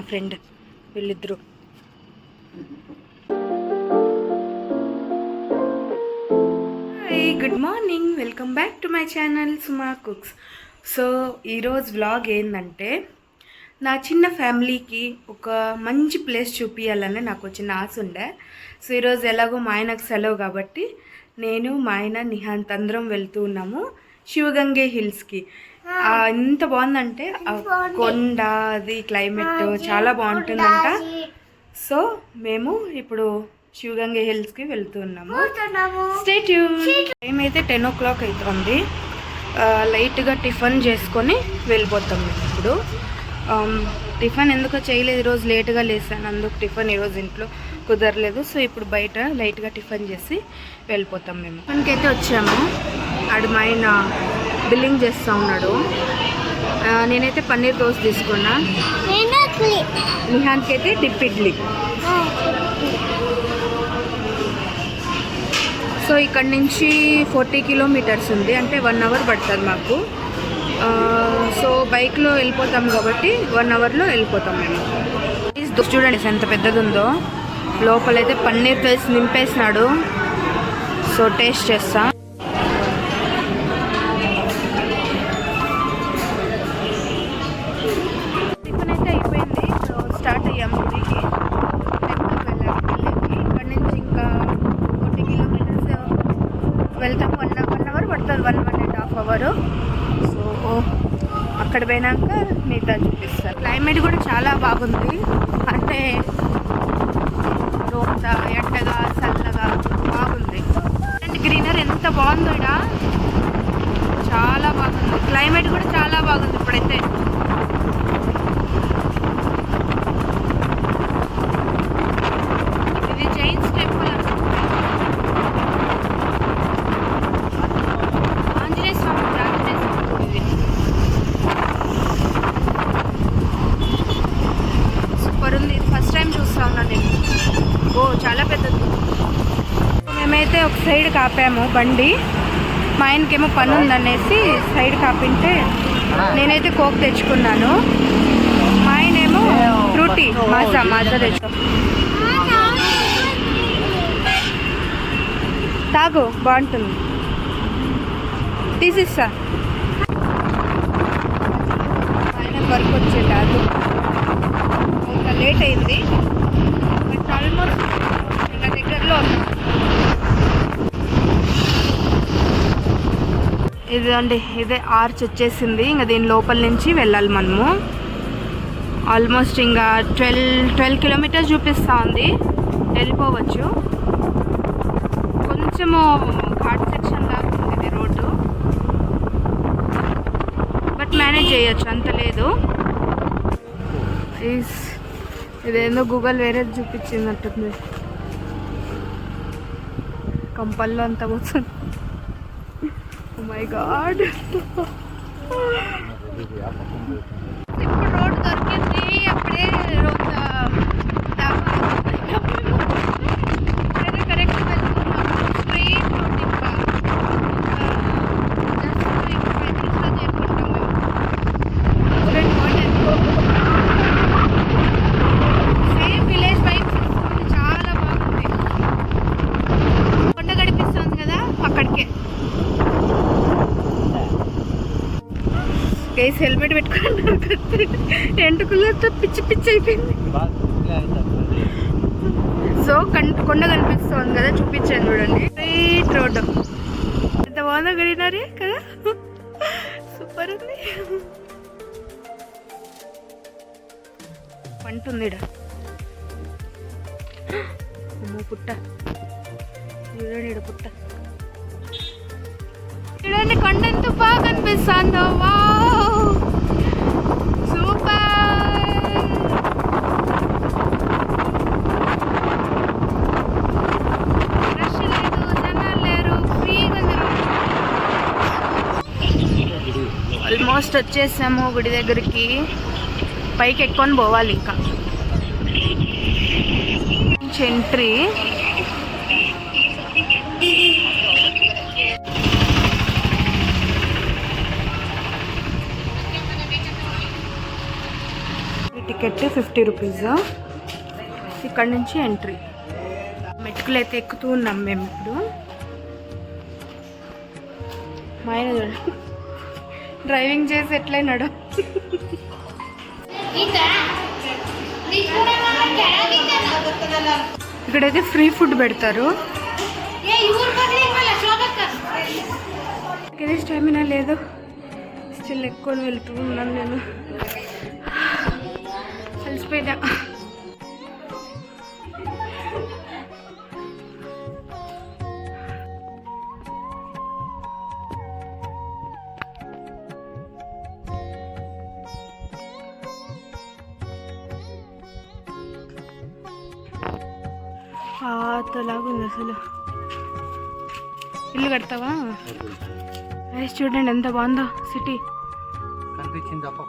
Friend వీళ్ళిద్దరు. Hi, good morning, welcome back to my channel Suma cooks. So ఈరోజు vlog ఏంటంటే, నా చిన్న ఫ్యామిలీకి ఒక మంచి ప్లేస్ చూపించాలని నాకు చిన్న ఆశ ఉండే. సో ఈరోజు ఎలాగో మా ఆయనకు సెలవు కాబట్టి నేను మా ఆయన నిహాంత్ అందరం వెళ్తూ ఉన్నాము శివగంగే హిల్స్కి. ఎంత బాగుందంటే ఆ కొండ, అది క్లైమేట్ చాలా బాగుంటుందంట. సో మేము ఇప్పుడు శివగంగే హిల్స్కి వెళ్తూ ఉన్నాము. Stay tune. టైం అయితే 10 o'clock అవుతుంది. లైట్గా టిఫిన్ చేసుకొని వెళ్ళిపోతాం మేము ఇప్పుడు. టిఫిన్ ఎందుకో చేయలేదు, ఈరోజు లేట్గా లేసాను, అందుకు టిఫిన్ ఈరోజు ఇంట్లో కుదరలేదు. సో ఇప్పుడు బయట లైట్గా టిఫిన్ చేసి వెళ్ళిపోతాం మేము. టిఫిన్కైతే వచ్చాము. ఆడు మా ఆయన బిల్లింగ్ చేస్తూ ఉన్నాడు. నేనైతే పన్నీర్ దోశ తీసుకున్నా, నిహాన్కి అయితే డిప్ ఇడ్లీ. సో ఇక్కడ నుంచి 40 kilometers ఉంది, అంటే 1 hour పడుతుంది మాకు. సో బైక్లో వెళ్ళిపోతాం కాబట్టి 1 hourలో వెళ్ళిపోతాం మేము. చూడండి ఎంత పెద్దది ఉందో. లోపలైతే పన్నీర్ వేసి నింపేసినాడు. సో టేస్ట్ చేస్తా. టిఫిన్ అయితే అయిపోయింది. స్టార్ట్ అయ్యాము గుడికి, టెంపుల్కి వెళ్ళాము. ఇక్కడ నుంచి ఇంకా 40 kilometers వెళ్తాము. 1 hour పడుతుంది, 1.5 hour. సో అక్కడ పోయినాక మిగతా చూపిస్తారు. క్లైమేట్ కూడా చాలా బాగుంది, అంటే రోత ఎండగా చల్లగా బాగుంది. అండ్ గ్రీనరీ ఎంత బాగుందో ఇక్కడ, చాలా బాగుంది. క్లైమేట్ కూడా చాలా బాగుంది ఇప్పుడైతే. ఇది జైన్స్ టెంపుల్ ఆంజనేయ స్వామి ఇది. సూపర్ ఉంది. ఇది ఫస్ట్ టైం చూస్తా ఉన్నాను నేను. ఓ చాలా పెద్దది. మేమైతే ఒక సైడ్ కాపాము బండి. మా ఆయనకేమో పని ఉందనేసి సైడ్ కాపింటే నేనైతే కోక్ తెచ్చుకున్నాను. మా ఆయనేమో ఫ్రూటీ మాజా తెచ్చుకో. తాగు, బాగుంటుంది, తీసిస్తా. ఆయన వర్క్ వచ్చేది అది ఇంకా లేట్ అయింది, బట్ ఆల్మోస్ట్ ఇంకా దగ్గరలో ఉన్నాం. ఇది అండి, ఇదే ఆర్చ్ వచ్చేసింది. ఇంకా దీని లోపల నుంచి వెళ్ళాలి మనము. ఆల్మోస్ట్ ఇంకా 12 kilometers చూపిస్తూ ఉంది. వెళ్ళిపోవచ్చు. కొంచెము ఘాట్ సెక్షన్ లాగా ఉంది ఇది రోడ్డు, బట్ మేనేజ్ చేయొచ్చు, అంత లేదు. ఇదేందో గూగుల్ వేరే చూపించినట్టుంది. కంపల్లో అంతా పోతుంది. Oh my god. ఇప్పుడు రోడ్ దొరికింది, అప్పుడే రోడ్ కరెక్ట్ వెళ్తున్నాము. స్ట్రీట్ రోడ్ ఇంకా జస్ట్ 5 minutes చేరుకుంటాం మేము. సేమ్ విలేజ్ వైబ్స్ ఇస్తుంది, చాలా బాగుంది. కొండ గడిపిస్తుంది కదా అక్కడికే. కేసు హెల్మెట్ పెట్టుకున్నారు, ఎంటుకులతో పిచ్చి పిచ్చి అయిపోయింది. సో కొండ కనిపిస్తుంది కదా, చూపించాను చూడండి. స్ట్రీట్ రోడ్ ఎంత బాగుందో, గ్రీనరీ కదా, సూపర్ ఉంది. పంటుంది ఇక్కడ. అమ్మో పుట్ట, చూడండి ఇక్కడ పుట్ట. చూడండి కొండ ఎంత బాగా కనిపిస్తుందో. Wow, super. రష్ లేదు, జనాలు లేరు, ఫ్రీగా ఉంది రోడ్. ఆల్మోస్ట్ వచ్చేసాము గుడి దగ్గరికి. పైకి ఎక్కుకొని పోవాలి ఇంకా. ఎంట్రీ. Ticket 50 rupees. ఇక్కడ నుంచి ఎంట్రీ. మెట్టుకులు అయితే ఎక్కుతూ ఉన్నాం మేము ఇప్పుడు. మా ఆయన చూడండి డ్రైవింగ్ చేసి ఎట్లయినాడు. ఇక్కడైతే ఫ్రీ ఫుడ్ పెడతారు. స్టామినా లేదు, స్టిల్ ఎక్కువ వెళ్తూ ఉన్నాను నేను. కలిసిపోయినా. పాతలాగుంది అసలు. ఇల్లు కడతావా? చూడండి ఎంత బాగుందో సిటీ. కనిపించింది తప్ప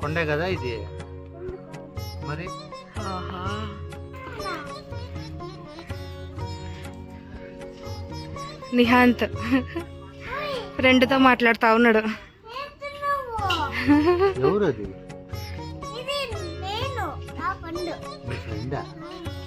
కొండే కదా ఇది మరి. నిహాంత్ ఫ్రెండ్తో మాట్లాడుతా ఉన్నాడు.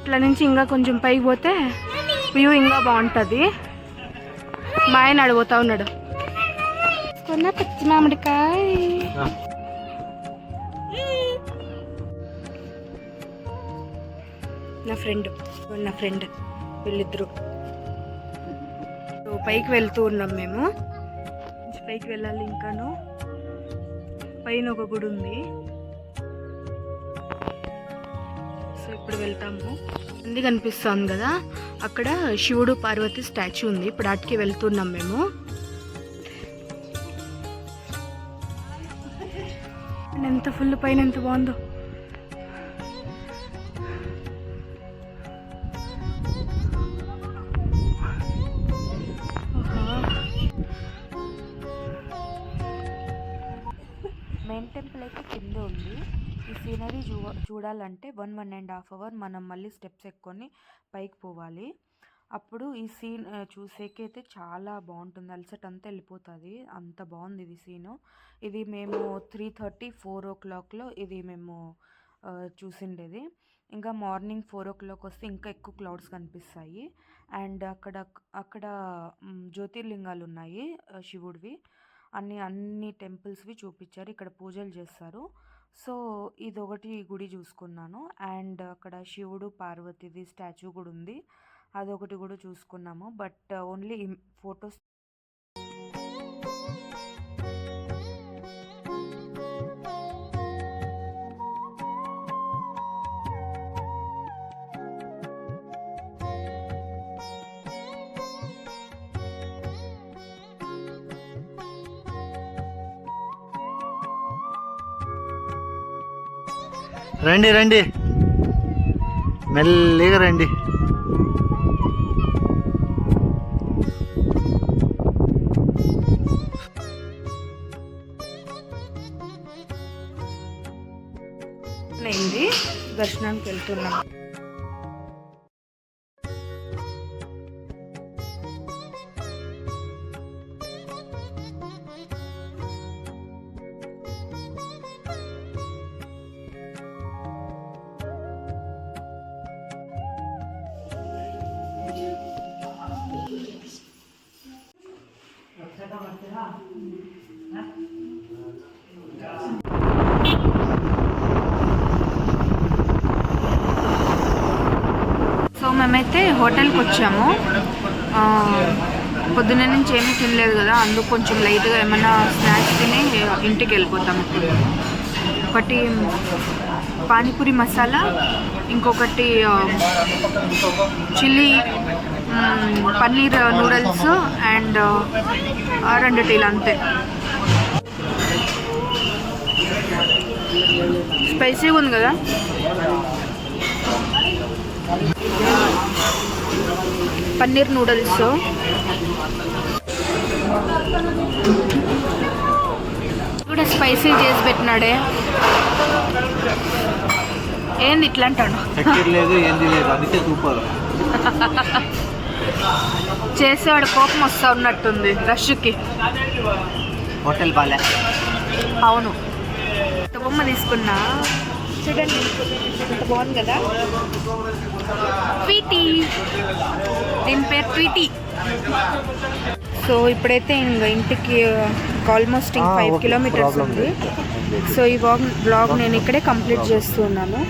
ఇట్లా నుంచి ఇంకా కొంచెం పైకి పోతే వ్యూ ఇంకా బాగుంటుంది. మా ఆయన అడిగిపోతా ఉన్నాడు. కొన్న పచ్చి మామిడికాయ. నా ఫ్రెండ్ వీళ్ళిద్దరు. పైకి వెళ్తూ ఉన్నాం మేము. పైకి వెళ్ళాలి ఇంకాను. పైన ఒక గుడి ఉంది. సో ఇప్పుడు వెళ్తాము. ఉంది కనిపిస్తుంది కదా, అక్కడ శివుడు పార్వతి స్టాచ్యూ ఉంది. ఇప్పుడు అటుకి వెళ్తున్నాం మేము. ఎంత ఫుల్ పైన ఎంత బాగుందో. మెయిన్ టెంపుల్ అయితే కింద ఉంది. ఈ సీనరీ చూడాలంటే 1.5 అవర్ మనం మళ్ళీ స్టెప్స్ ఎక్కుకొని పైకి పోవాలి. అప్పుడు ఈ సీన్ చూసేకైతే చాలా బాగుంటుంది. అలసట అంతా వెళ్ళిపోతుంది. అంత బాగుంది ఇది సీను. ఇది మేము 3:30-4 o'clockలో ఇది మేము చూసిండేది. ఇంకా మార్నింగ్ 4 o'clock వస్తే ఇంకా ఎక్కువ క్లౌడ్స్ కనిపిస్తాయి. అండ్ అక్కడ జ్యోతిర్లింగాలు ఉన్నాయి శివుడివి. అన్ని టెంపుల్స్వి చూపించారు. ఇక్కడ పూజలు చేస్తారు. సో ఇదొకటి గుడి చూసుకున్నాను. అండ్ అక్కడ శివుడు పార్వతిది స్టాచ్యూ కూడా ఉంది. అదొకటి కూడా చూసుకున్నాము. But only photos. రండి మెల్లిగా రండి. అయింది, దర్శనానికి వెళ్తున్నాం. సో మేమైతే హోటల్కి వచ్చాము. పొద్దున్న నుంచి ఏమీ తినలేదు కదా, అందుకు కొంచెం లైట్గా ఏమైనా స్నాక్స్ తిని ఇంటికి వెళ్ళిపోతాము. ఒకటి పానీపూరి మసాలా, ఇంకొకటి చిల్లీ పన్నీర్ నూడిల్స్ అండ్ 2 టీలు అంతే. స్పైసీగా ఉంది కదా. పన్నీర్ నూడిల్స్ కూడా స్పైసీ చేసి పెట్టినాడే. ఏంది ఇట్లా అంటాడు. చేసేవాడు కోపం వస్తా ఉన్నట్టుంది రష్కి. హోటల్ బాలే. అవును, బొమ్మ తీసుకున్నా. చూడండి ఎంత బాగుంది కదా. ట్వీటీ, దీని పేరు ట్వీటీ. సో ఇప్పుడైతే ఇంటికి ఆల్మోస్ట్ 5 కిలోమీటర్స్ ఉంది. సో ఈ బ్లాగ్ నేను ఇక్కడే కంప్లీట్ చేస్తున్నాను.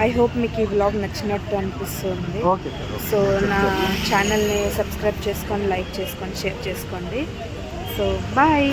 ఐ హోప్ మీకు ఈ బ్లాగ్ నచ్చినట్టు అనిపిస్తుంది. సో నా ఛానల్ని సబ్స్క్రైబ్ చేసుకొని, లైక్ చేసుకొని, షేర్ చేసుకోండి. So bye.